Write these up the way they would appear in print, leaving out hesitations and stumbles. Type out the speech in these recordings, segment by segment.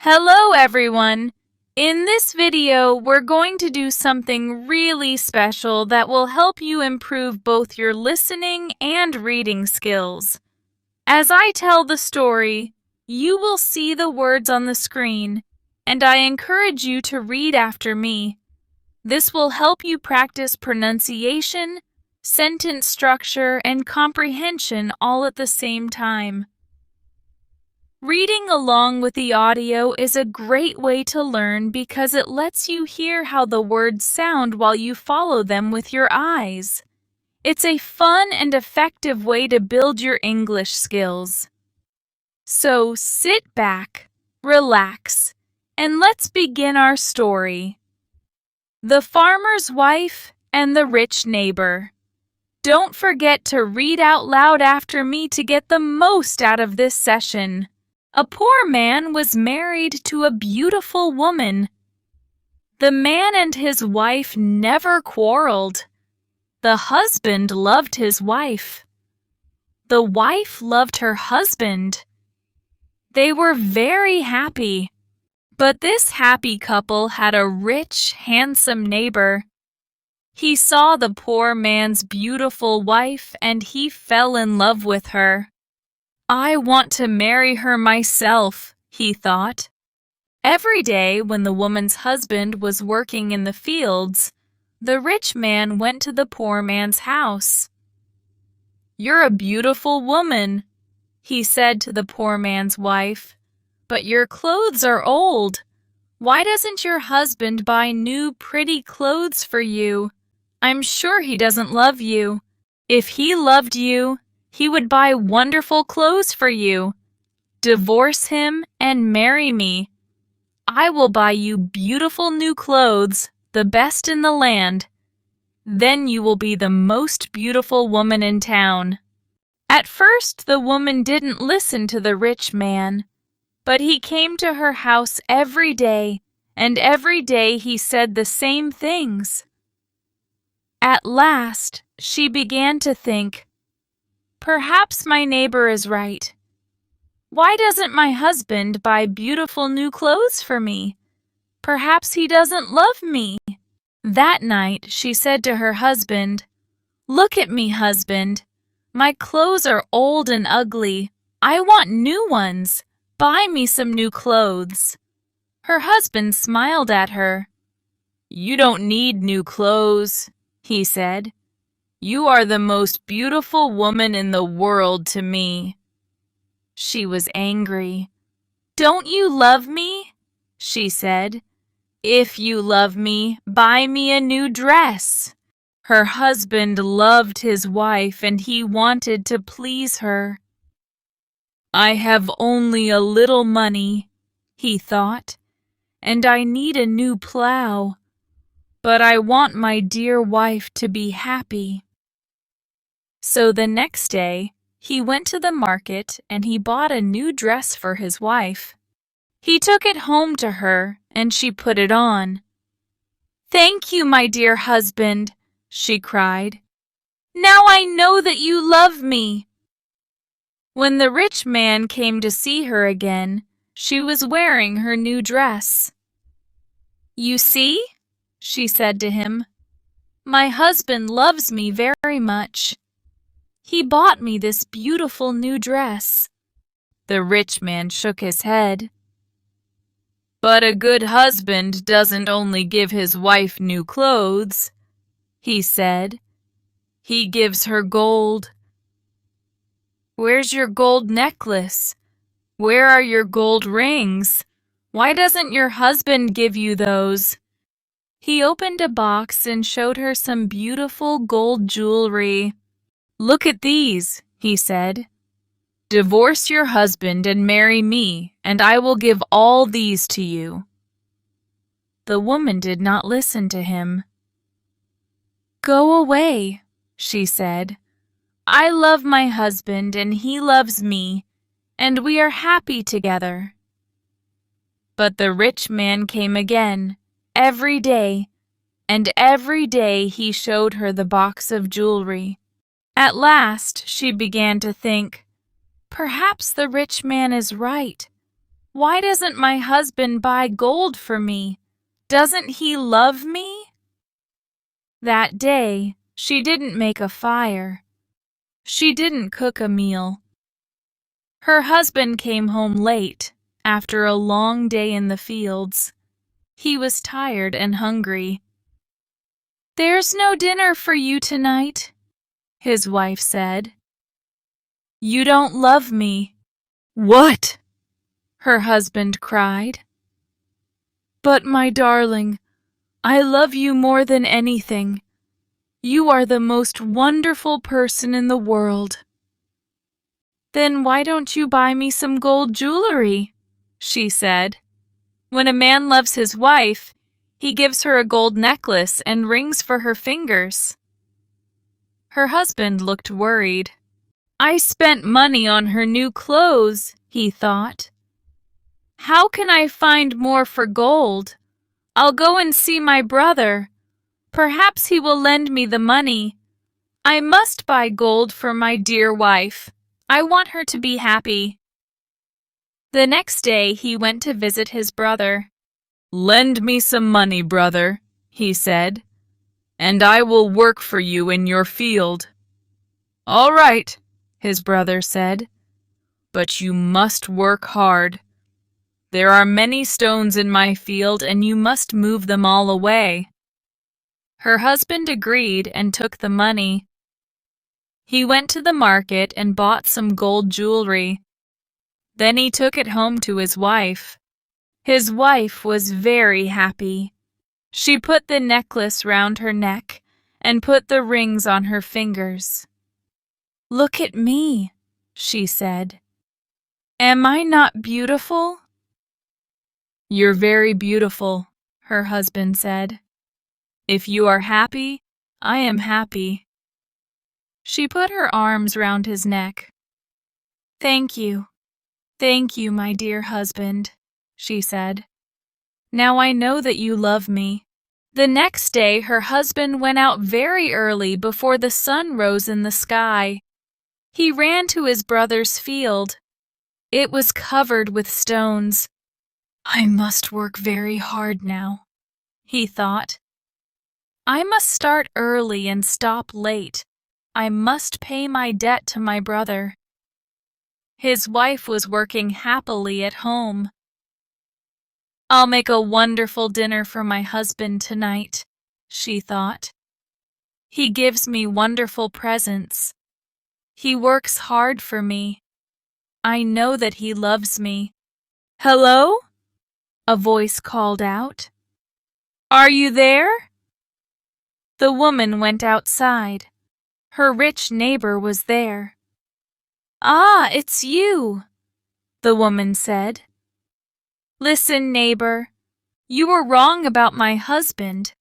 Hello everyone! In this video, we're going to do something really special that will help you improve both your listening and reading skills. As I tell the story, you will see the words on the screen, and I encourage you to read after me. This will help you practice pronunciation, sentence structure, and comprehension all at the same time. Reading along with the audio is a great way to learn because it lets you hear how the words sound while you follow them with your eyes. It's a fun and effective way to build your English skills. So sit back, relax, and let's begin our story. The Farmer's Wife and the Rich Neighbor. Don't forget to read out loud after me to get the most out of this session. A poor man was married to a beautiful woman. The man and his wife never quarreled. The husband loved his wife. The wife loved her husband. They were very happy. But this happy couple had a rich, handsome neighbor. He saw the poor man's beautiful wife and he fell in love with her. I want to marry her myself, he thought. Every day when the woman's husband was working in the fields, the rich man went to the poor man's house. "You're a beautiful woman," he said to the poor man's wife, "but your clothes are old. Why doesn't your husband buy new pretty clothes for you? I'm sure he doesn't love you. If he loved you, he would buy wonderful clothes for you. Divorce him and marry me. I will buy you beautiful new clothes, the best in the land. Then you will be the most beautiful woman in town." At first, the woman didn't listen to the rich man, but he came to her house every day, and every day he said the same things. At last, she began to think, "Perhaps my neighbor is right. Why doesn't my husband buy beautiful new clothes for me? Perhaps he doesn't love me." That night, she said to her husband, "Look at me, husband. My clothes are old and ugly. I want new ones. Buy me some new clothes." Her husband smiled at her. "You don't need new clothes," he said. "You are the most beautiful woman in the world to me." She was angry. "Don't you love me?" she said. "If you love me, buy me a new dress." Her husband loved his wife and he wanted to please her. "I have only a little money," he thought, "and I need a new plow. But I want my dear wife to be happy." So the next day, he went to the market and he bought a new dress for his wife. He took it home to her and she put it on. "Thank you, my dear husband," she cried. "Now I know that you love me." When the rich man came to see her again, she was wearing her new dress. "You see," she said to him, "my husband loves me very much. He bought me this beautiful new dress." The rich man shook his head. "But a good husband doesn't only give his wife new clothes," he said. "He gives her gold." "Where's your gold necklace? Where are your gold rings? Why doesn't your husband give you those?" He opened a box and showed her some beautiful gold jewelry. "Look at these," he said. "Divorce your husband and marry me, and I will give all these to you." The woman did not listen to him. "Go away," she said. "I love my husband and he loves me, and we are happy together." But the rich man came again, every day, and every day he showed her the box of jewelry. At last she began to think, "Perhaps the rich man is right. Why doesn't my husband buy gold for me? Doesn't he love me?" That day, she didn't make a fire. She didn't cook a meal. Her husband came home late, after a long day in the fields. He was tired and hungry. "There's no dinner for you tonight," his wife said. "You don't love me." "What?" her husband cried. "But my darling, I love you more than anything. You are the most wonderful person in the world." "Then why don't you buy me some gold jewelry?" she said. When a man loves his wife, he gives her a gold necklace and rings for her fingers. Her husband looked worried. "I spent money on her new clothes," he thought. "How can I find more for gold? I'll go and see my brother. Perhaps he will lend me the money. I must buy gold for my dear wife. I want her to be happy." The next day he went to visit his brother. "Lend me some money, brother," he said, "and I will work for you in your field." "All right," his brother said, "but you must work hard. There are many stones in my field, and you must move them all away." Her husband agreed and took the money. He went to the market and bought some gold jewelry. Then he took it home to his wife. His wife was very happy. She put the necklace round her neck and put the rings on her fingers. "Look at me," she said. "Am I not beautiful?" "You're very beautiful," her husband said. "If you are happy, I am happy." She put her arms round his neck. Thank you, my dear husband," she said. "Now I know that you love me." The next day her husband went out very early before the sun rose in the sky. He ran to his brother's field. It was covered with stones. "I must work very hard now," he thought. "I must start early and stop late. I must pay my debt to my brother." His wife was working happily at home. "I'll make a wonderful dinner for my husband tonight," she thought. "He gives me wonderful presents. He works hard for me. I know that he loves me." "Hello?" a voice called out. "Are you there?" The woman went outside. Her rich neighbor was there. "Ah, it's you," the woman said. "Listen, neighbor, you were wrong about my husband.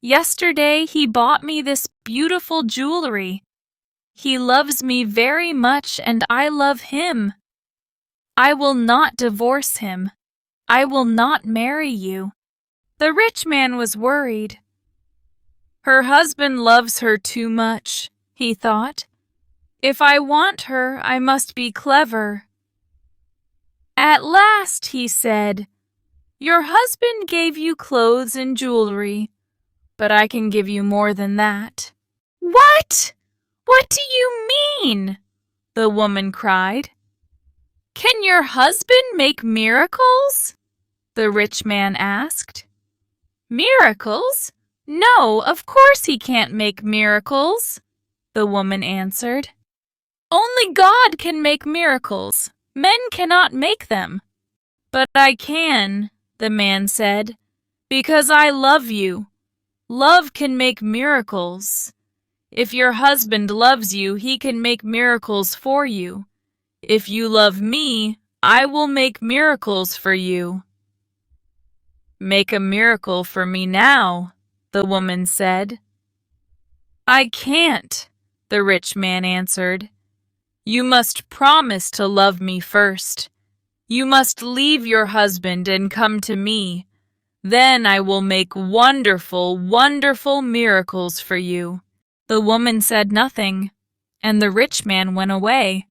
Yesterday he bought me this beautiful jewelry. He loves me very much and I love him. I will not divorce him. I will not marry you." The rich man was worried. Her husband loves her too much, he thought. If I want her, I must be clever. At last, he said, "Your husband gave you clothes and jewelry, but I can give you more than that." "What? What do you mean?" the woman cried. "Can your husband make miracles?" the rich man asked. "Miracles? No, of course he can't make miracles," the woman answered. "Only God can make miracles. Men cannot make them." "But I can," the man said, "because I love you. Love can make miracles. If your husband loves you, he can make miracles for you. If you love me, I will make miracles for you." "Make a miracle for me now," the woman said. "I can't," the rich man answered. "You must promise to love me first. You must leave your husband and come to me. Then I will make wonderful, wonderful miracles for you." The woman said nothing, and the rich man went away.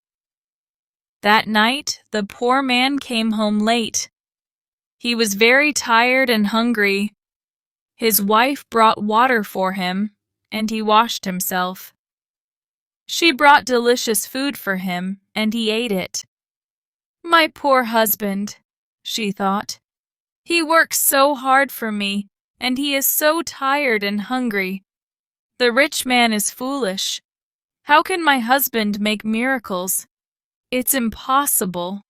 That night, the poor man came home late. He was very tired and hungry. His wife brought water for him, and he washed himself. She brought delicious food for him, and he ate it. My poor husband, she thought. He works so hard for me, and he is so tired and hungry. The rich man is foolish. How can my husband make miracles? It's impossible.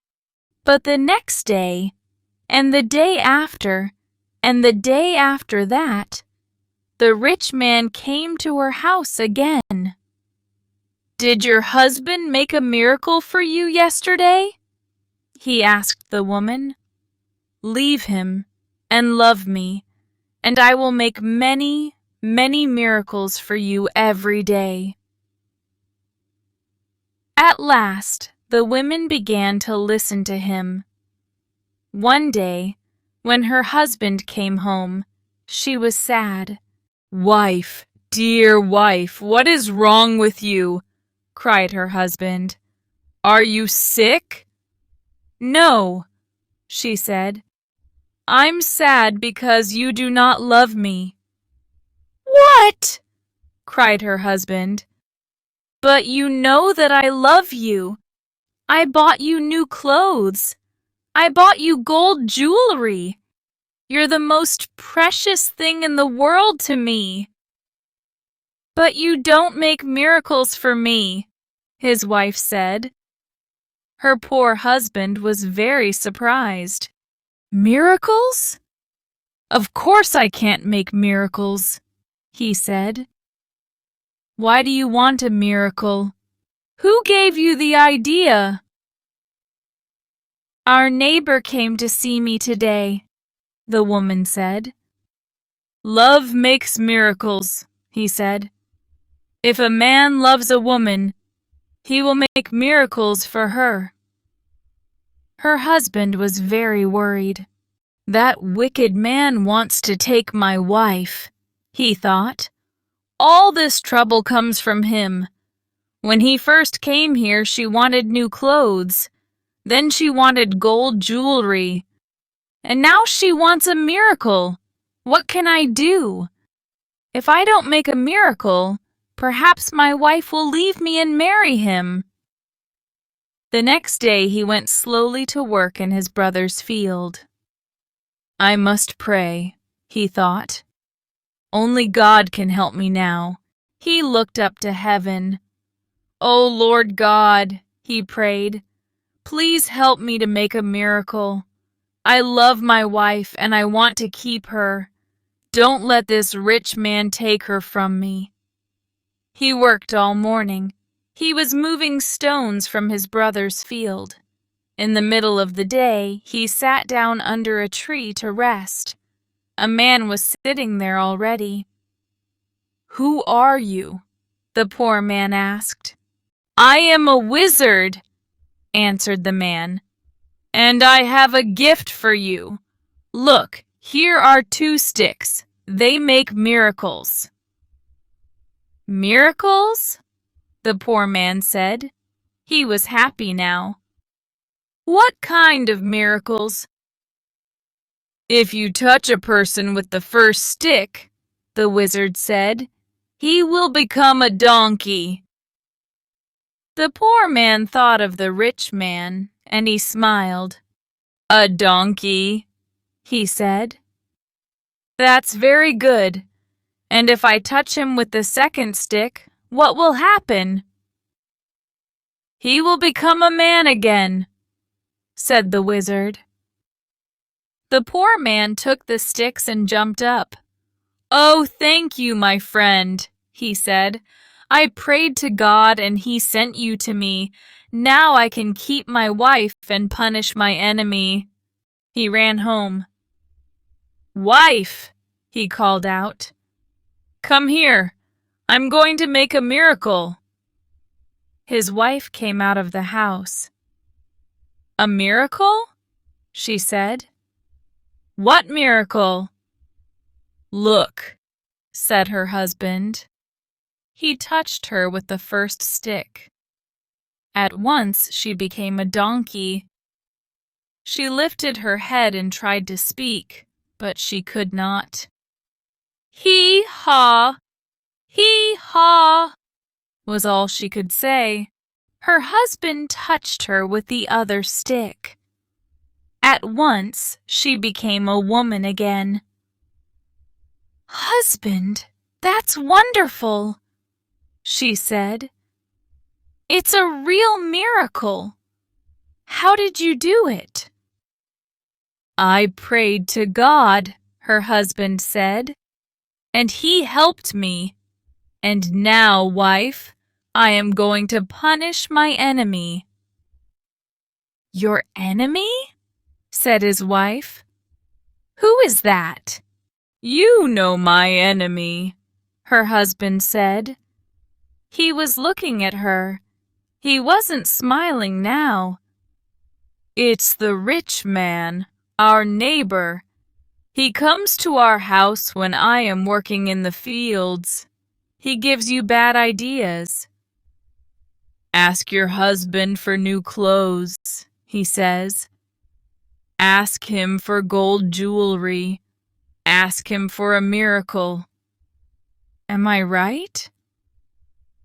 But the next day, and the day after, and the day after that, the rich man came to her house again. Did your husband make a miracle for you yesterday? He asked the woman. Leave him and love me, and I will make many, many miracles for you every day. At last, the women began to listen to him. One day, when her husband came home, she was sad. Wife, dear wife, what is wrong with you? Cried her husband. Are you sick? No, she said. I'm sad because you do not love me. What? Cried her husband. But you know that I love you. I bought you new clothes. I bought you gold jewelry. You're the most precious thing in the world to me. But you don't make miracles for me, his wife said. Her poor husband was very surprised. Miracles? Of course I can't make miracles, he said. Why do you want a miracle? Who gave you the idea? Our neighbor came to see me today, the woman said. Love makes miracles, he said. If a man loves a woman, he will make miracles for her. Her husband was very worried. That wicked man wants to take my wife, he thought. All this trouble comes from him. When he first came here, she wanted new clothes. Then she wanted gold jewelry. And now she wants a miracle. What can I do? If I don't make a miracle, perhaps my wife will leave me and marry him. The next day he went slowly to work in his brother's field. I must pray, he thought. Only God can help me now. He looked up to heaven. Oh Lord God, he prayed, please help me to make a miracle. I love my wife and I want to keep her. Don't let this rich man take her from me. He worked all morning. He was moving stones from his brother's field. In the middle of the day, he sat down under a tree to rest. A man was sitting there already. Who are you? The poor man asked. I am a wizard, answered the man, and I have a gift for you. Look, here are 2 sticks. They make miracles. Miracles? The poor man said. He was happy now. What kind of miracles? If you touch a person with the first stick, the wizard said, he will become a donkey. The poor man thought of the rich man, and he smiled. A donkey, he said. That's very good. And if I touch him with the second stick, what will happen? He will become a man again, said the wizard. The poor man took the sticks and jumped up. Oh, thank you, my friend, he said. I prayed to God and he sent you to me. Now I can keep my wife and punish my enemy. He ran home. Wife, he called out. Come here. I'm going to make a miracle. His wife came out of the house. A miracle? She said. What miracle? Look, said her husband. He touched her with the first stick. At once she became a donkey. She lifted her head and tried to speak, but she could not. Hee-haw, hee-haw, was all she could say. Her husband touched her with the other stick. At once, she became a woman again. "Husband, that's wonderful," she said. "It's a real miracle. How did you do it?" "I prayed to God," her husband said, "and He helped me. And now, wife, I am going to punish my enemy." "Your enemy?" said his wife. "Who is that?" "You know my enemy," her husband said. He was looking at her. He wasn't smiling now. "It's the rich man, our neighbor. He comes to our house when I am working in the fields. He gives you bad ideas. Ask your husband for new clothes, he says. Ask him for gold jewelry. Ask him for a miracle. Am I right?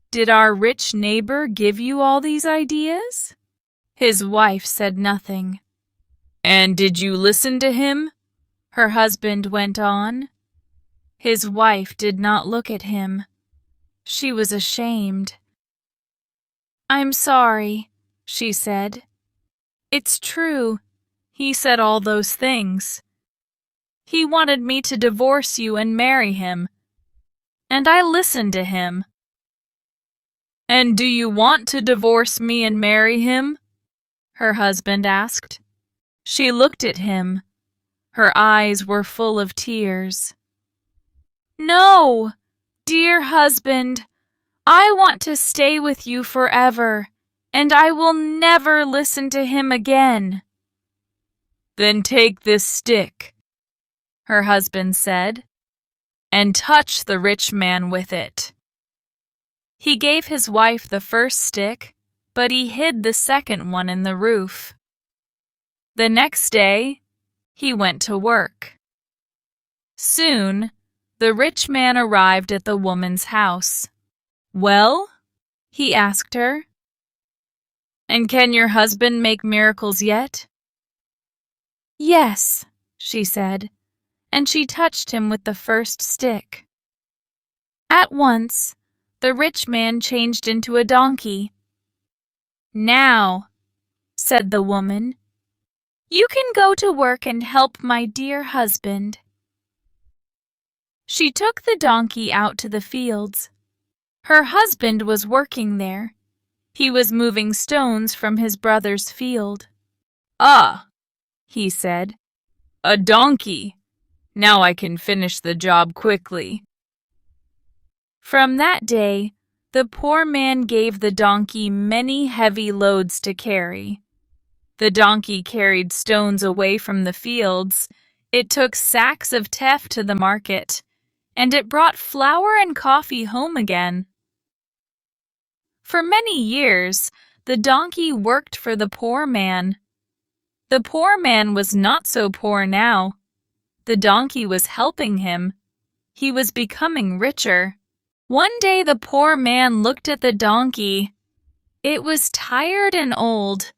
Did our rich neighbor give you all these ideas?" His wife said nothing. "And did you listen to him?" her husband went on. His wife did not look at him. She was ashamed. "I'm sorry," she said. "It's true. He said all those things. He wanted me to divorce you and marry him. And I listened to him." "And do you want to divorce me and marry him?" her husband asked. She looked at him. Her eyes were full of tears. "No, dear husband, I want to stay with you forever, and I will never listen to him again." "Then take this stick," her husband said, "and touch the rich man with it." He gave his wife the first stick, but he hid the second one in the roof. The next day, he went to work. Soon, the rich man arrived at the woman's house. "Well?" he asked her. "And can your husband make miracles yet?" "Yes," she said, and she touched him with the first stick. At once, the rich man changed into a donkey. "Now," said the woman, "you can go to work and help my dear husband." She took the donkey out to the fields. Her husband was working there. He was moving stones from his brother's field. "Ah," he said, "a donkey. Now I can finish the job quickly." From that day, the poor man gave the donkey many heavy loads to carry. The donkey carried stones away from the fields, it took sacks of teff to the market, and it brought flour and coffee home again. For many years, the donkey worked for the poor man. The poor man was not so poor now. The donkey was helping him. He was becoming richer. One day the poor man looked at the donkey. It was tired and old.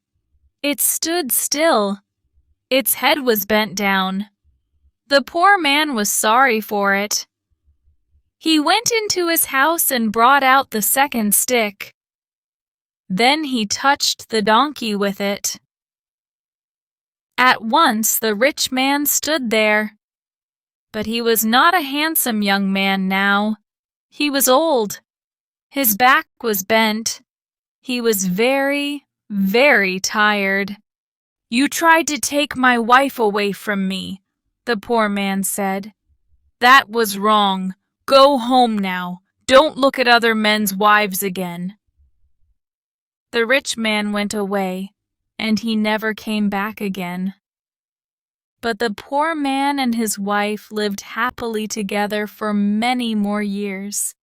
It stood still. Its head was bent down. The poor man was sorry for it. He went into his house and brought out the second stick. Then he touched the donkey with it. At once the rich man stood there. But he was not a handsome young man now. He was old. His back was bent. He was very, very tired. "You tried to take my wife away from me," the poor man said. "That was wrong. Go home now. Don't look at other men's wives again." The rich man went away, and he never came back again. But the poor man and his wife lived happily together for many more years.